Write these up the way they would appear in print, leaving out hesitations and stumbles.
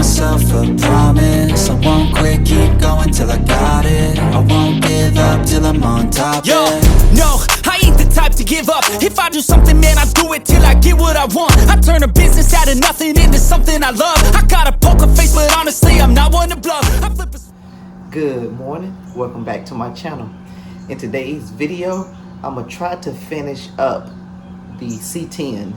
myself a promise, I won't quit, keep going till I got it. I won't give up till I'm on top. Yo, no, I ain't the type to give up. If I do something, man, I do it till I get what I want. I turn a business out of nothing into something I love. I got a poker face, but honestly, I'm not one to bluff. I flip a... Good morning, welcome back to my channel. In today's video, I'm gonna try to finish up the C10.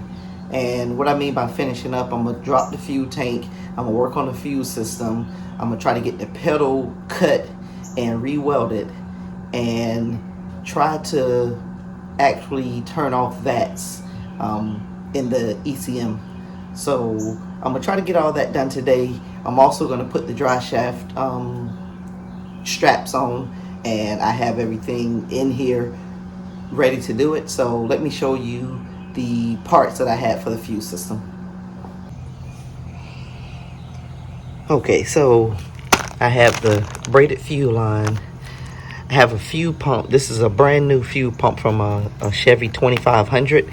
And what I mean by finishing up, I'm gonna drop the fuel tank, I'm gonna work on the fuel system, I'm gonna try to get the pedal cut and re-welded, and try to actually turn off VATs in the ECM. So I'm gonna try to get all that done today. I'm also gonna put the dry shaft straps on, and I have everything in here ready to do it. So let me show you the parts that I had for the fuel system. Okay, so I have the braided fuel line. I have a fuel pump. This is a brand new fuel pump from a Chevy 2500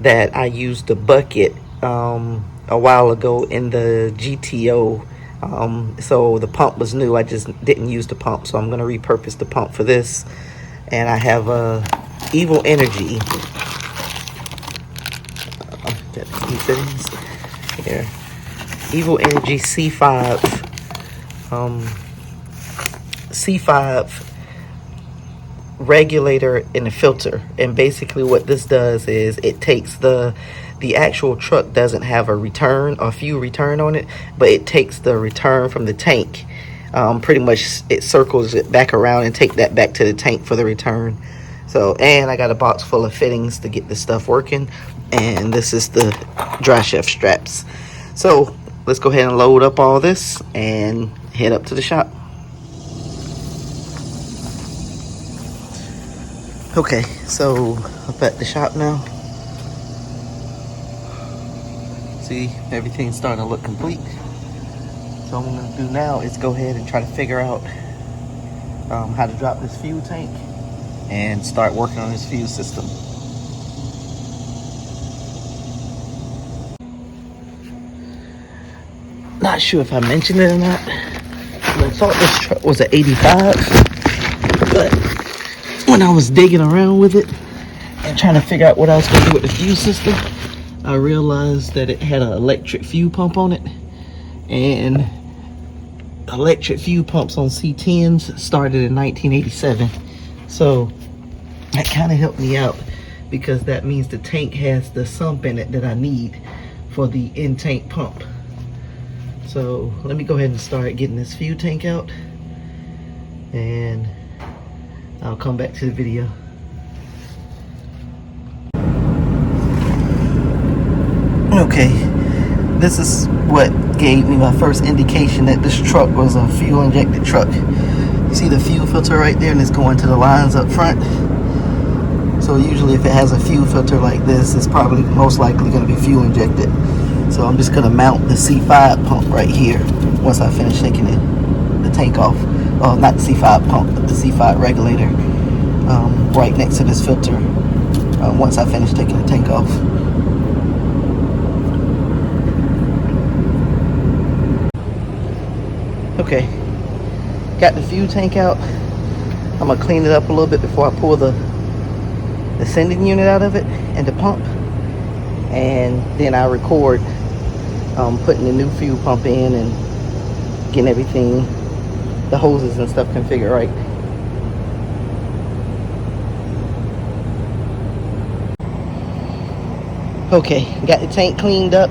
that I used the bucket a while ago in the GTO. So the pump was new. I just didn't use the pump, so I'm going to repurpose the pump for this. And I have a Evil Energy. Here, Evil Energy C5 C5 regulator and a filter. And basically what this does is it takes the actual truck doesn't have a return or fuel return on it, but it takes the return from the tank. Pretty much it circles it back around and take that back to the tank for the return. So, and I got a box full of fittings to get this stuff working, and this is the dry shaft straps. So let's go ahead and load up all this and head up to the shop. Okay, so up at the shop now. See, everything's starting to look complete. So what I'm going to do now is go ahead and try to figure out how to drop this fuel tank and start working on this fuel system. Not sure if I mentioned it or not. I thought this truck was an 85, but when I was digging around with it and trying to figure out what I was going to do with the fuel system, I realized that it had an electric fuel pump on it, and electric fuel pumps on C10s started in 1987. So that kind of helped me out, because that means the tank has the sump in it that I need for the in-tank pump. So let me go ahead and start getting this fuel tank out, and I'll come back to the video. Okay, this is what gave me my first indication that this truck was a fuel injected truck. You see the fuel filter right there, and it's going to the lines up front. So usually if it has a fuel filter like this, it's probably most likely going to be fuel injected. So I'm just going to mount the C5 pump right here once I finish taking the tank off. Oh, not the C5 pump, but the C5 regulator right next to this filter once I finish taking the tank off. Okay, got the fuel tank out. I'm gonna clean it up a little bit before I pull the sending unit out of it and the pump, and then I record putting the new fuel pump in and getting everything, the hoses and stuff configured right. Okay, got the tank cleaned up.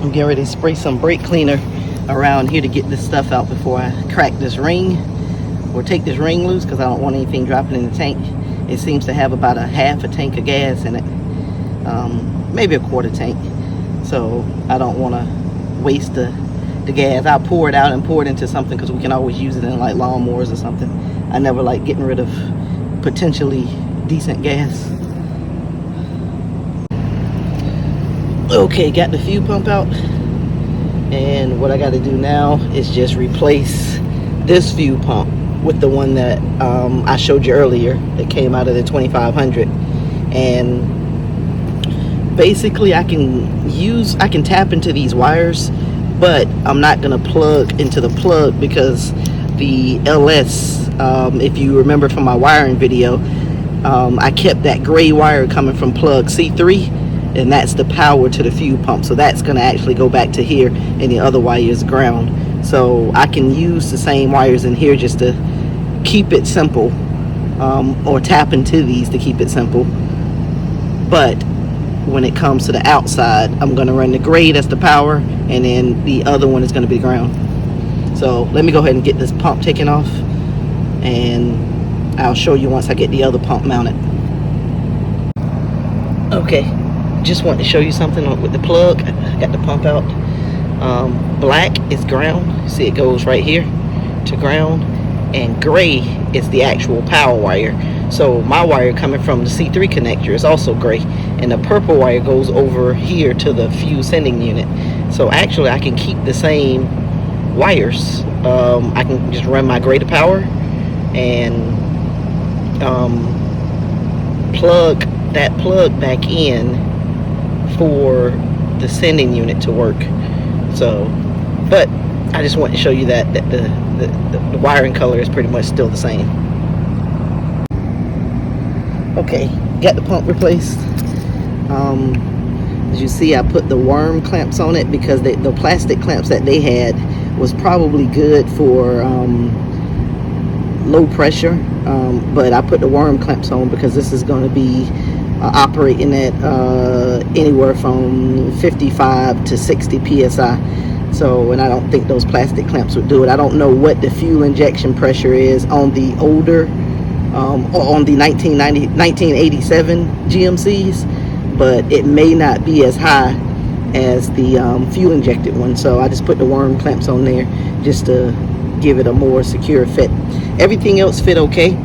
I'm getting ready to spray some brake cleaner around here to get this stuff out before I crack this ring or take this ring loose, because I don't want anything dropping in the tank. It seems to have about a half a tank of gas in it, maybe a quarter tank, so I don't want to waste the gas. I'll pour it out and pour it into something, because we can always use it in like lawnmowers or something. I never like getting rid of potentially decent gas. Okay, got the fuel pump out, and what I got to do now is just replace this fuel pump with the one that I showed you earlier that came out of the 2500. And basically I can tap into these wires but I'm not gonna plug into the plug because the LS, if you remember from my wiring video, I kept that gray wire coming from plug C3, and that's the power to the fuel pump. So that's gonna actually go back to here, and the other wire is ground. So I can use the same wires in here just to keep it simple, or tap into these to keep it simple. But when it comes to the outside, I'm gonna run the gray, that's the power, and then the other one is gonna be ground. So let me go ahead and get this pump taken off, and I'll show you once I get the other pump mounted. Okay, just want to show you something with the plug. I got the pump out. Black is ground. See, it goes right here to ground, and gray is the actual power wire. So my wire coming from the C3 connector is also gray, and the purple wire goes over here to the fuel sending unit. So actually I can keep the same wires. I can just run my gray to power and plug that plug back in for the sending unit to work. So, but I just want to show you that the wiring color is pretty much still the same. Okay, got the pump replaced. As you see, I put the worm clamps on it because the plastic clamps that they had was probably good for low pressure, but I put the worm clamps on because this is going to be operating at anywhere from 55 to 60 psi. So, and I don't think those plastic clamps would do it. I don't know what the fuel injection pressure is on the older, on the 1987 GMCs, but it may not be as high as the fuel injected one. So I just put the worm clamps on there just to give it a more secure fit. Everything else fit okay.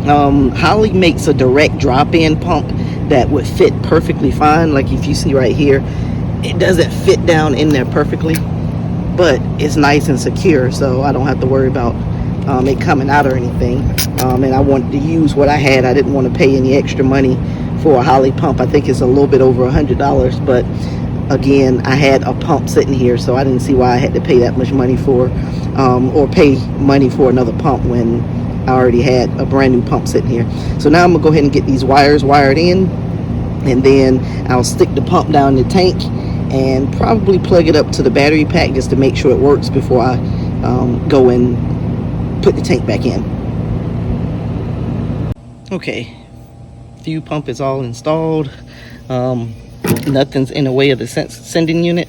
Holley makes a direct drop-in pump that would fit perfectly fine. Like if you see right here, it doesn't fit down in there perfectly, but it's nice and secure, so I don't have to worry about it coming out or anything. And I wanted to use what I had. I didn't want to pay any extra money for a Holley pump. I think it's a little bit over $100, but again, I had a pump sitting here, so I didn't see why I had to pay that much money for, or pay money for another pump when I already had a brand new pump sitting here. So now I'm gonna go ahead and get these wires wired in, and then I'll stick the pump down the tank and probably plug it up to the battery pack just to make sure it works before I go and put the tank back in. Okay, fuel pump is all installed. Nothing's in the way of the sending unit,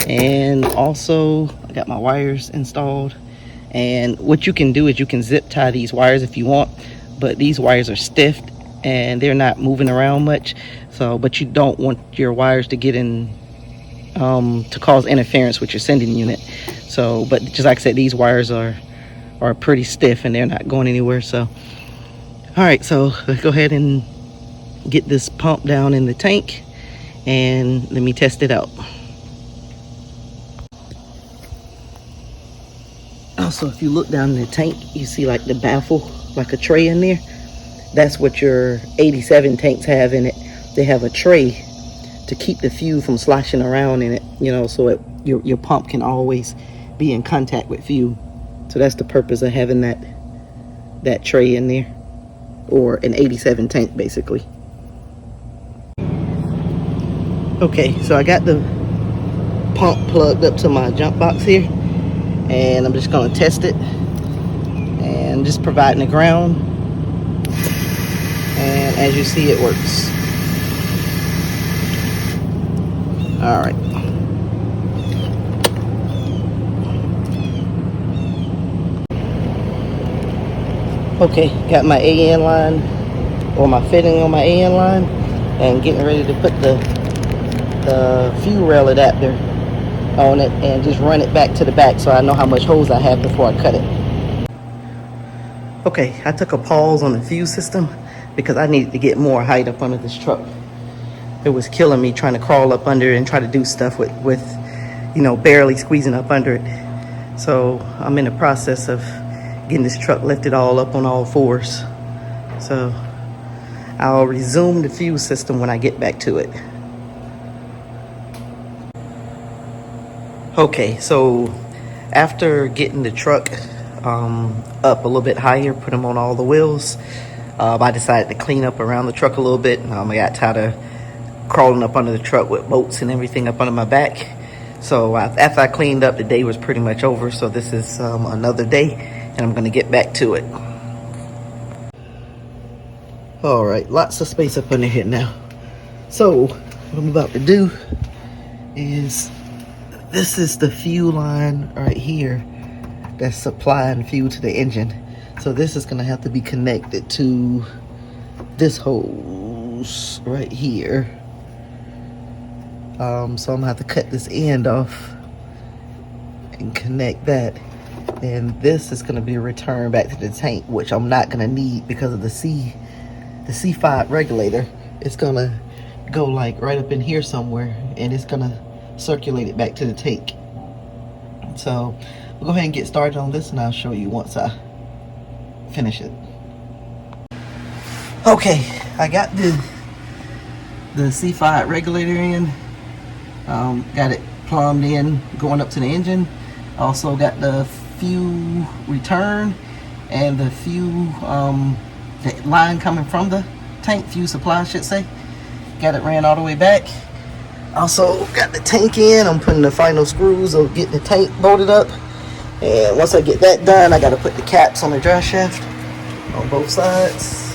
and also I got my wires installed. And what you can do is you can zip tie these wires if you want, but these wires are stiff and they're not moving around much. So, but you don't want your wires to get in to cause interference with your sending unit. So, but just like I said, these wires are pretty stiff and they're not going anywhere. So, all right, so let's go ahead and get this pump down in the tank and let me test it out. Also, if you look down in the tank, you see like the baffle, like a tray in there. That's what your 87 tanks have in it. They have a tray to keep the fuel from sloshing around in it, you know, so your pump can always be in contact with fuel. So that's the purpose of having that tray in there, or an 87 tank basically. Okay, so I got the pump plugged up to my jump box here, and I'm just gonna test it and just providing the ground, and as you see, it works. All right. Okay, got my AN line, or my fitting on my AN line, and getting ready to put the fuel rail adapter on it and just run it back to the back so I know how much hose I have before I cut it. Okay, I took a pause on the fuel system because I needed to get more height up under this truck. It was killing me trying to crawl up under it and try to do stuff with you know, barely squeezing up under it. So I'm in the process of getting this truck lifted all up on all fours. So I'll resume the fuel system when I get back to it. Okay, so after getting the truck up a little bit higher, put them on all the wheels, I decided to clean up around the truck a little bit. I got tired of crawling up under the truck with bolts and everything up under my back. So after I cleaned up, the day was pretty much over. So this is another day, and I'm gonna get back to it. All right, lots of space up under here now. So what I'm about to do is, this is the fuel line right here that's supplying fuel to the engine. So this is gonna have to be connected to this hose right here. So I'm gonna have to cut this end off and connect that. And this is gonna be a return back to the tank, which I'm not gonna need because of the C5 regulator. It's gonna go like right up in here somewhere, and it's gonna circulate it back to the tank. So we'll go ahead and get started on this, and I'll show you once I finish it. Okay, I got the C5 regulator in. Got it plumbed in going up to the engine. Also got the fuel return and the fuel the line coming from the tank, fuel supply I should say. Got it ran all the way back. Also got the tank in. I'm putting the final screws of getting the tank bolted up. And once I get that done, I got to put the caps on the dry shaft on both sides.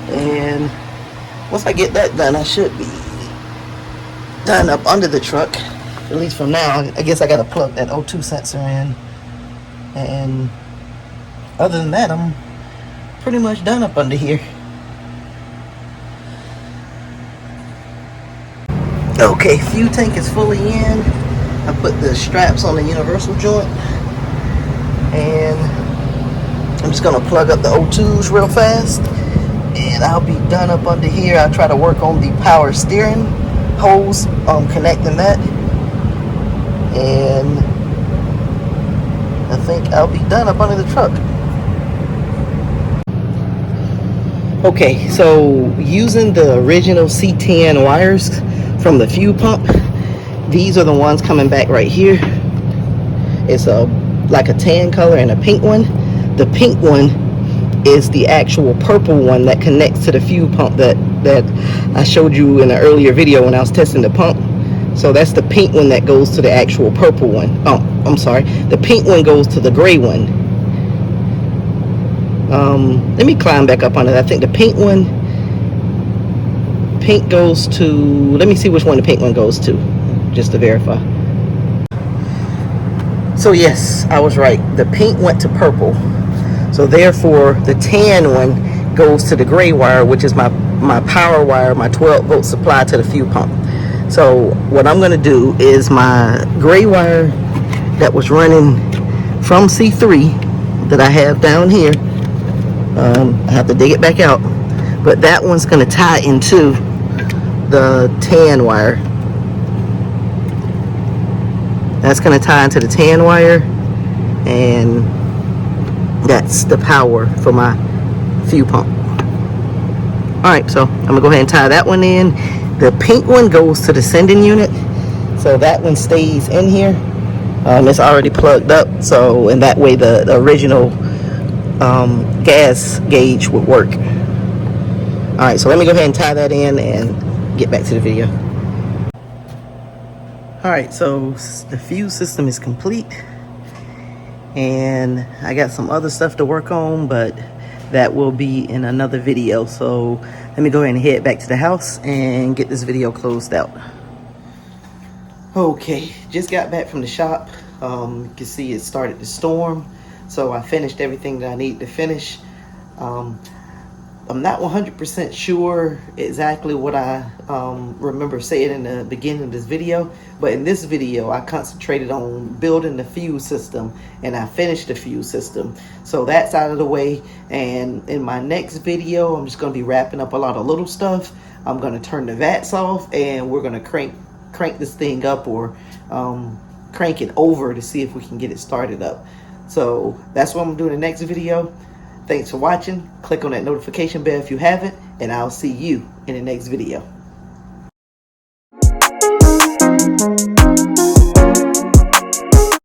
And once I get that done, I should be done up under the truck, at least from now. I guess I got to plug that O2 sensor in. And other than that, I'm pretty much done up under here. Okay, fuel tank is fully in. I put the straps on the universal joint, and I'm just gonna plug up the O2s real fast, and I'll be done up under here. I'll try to work on the power steering hose, connecting that, and I think I'll be done up under the truck. Okay, so using the original C10 wires from the fuel pump, these are the ones coming back right here. It's like a tan color and a pink one. The pink one is the actual purple one that connects to the fuel pump that I showed you in an earlier video when I was testing the pump. So that's the pink one that goes to the actual purple one. Oh, I'm sorry. The pink one goes to the gray one. Let me climb back up on it. I think the pink goes to, let me see which one the pink one goes to, just to verify. So yes, I was right. The pink went to purple. So therefore, the tan one goes to the gray wire, which is my power wire, my 12-volt supply to the fuel pump. So what I'm going to do is my gray wire that was running from C3 that I have down here, I have to dig it back out, but that one's going to tie into the tan wire. That's going to tie into the tan wire, and that's the power for my fuel pump. Alright, so I'm gonna go ahead and tie that one in. The pink one goes to the sending unit, so that one stays in here. It's already plugged up, so in that way the original gas gauge would work. Alright, so let me go ahead and tie that in and get back to the video. Alright, so the fuel system is complete, and I got some other stuff to work on, but that will be in another video. So let me go ahead and head back to the house and get this video closed out. Okay, just got back from the shop. You can see it started to storm, so I finished everything that I needed to finish. I'm not 100% sure exactly what I remember saying in the beginning of this video, but in this video I concentrated on building the fuel system, and I finished the fuel system. So that's out of the way, and in my next video I'm just going to be wrapping up a lot of little stuff. I'm going to turn the vats off, and we're going to crank this thing up, or crank it over to see if we can get it started up. So that's what I'm doing in the next video. Thanks for watching. Click on that notification bell if you haven't, and I'll see you in the next video.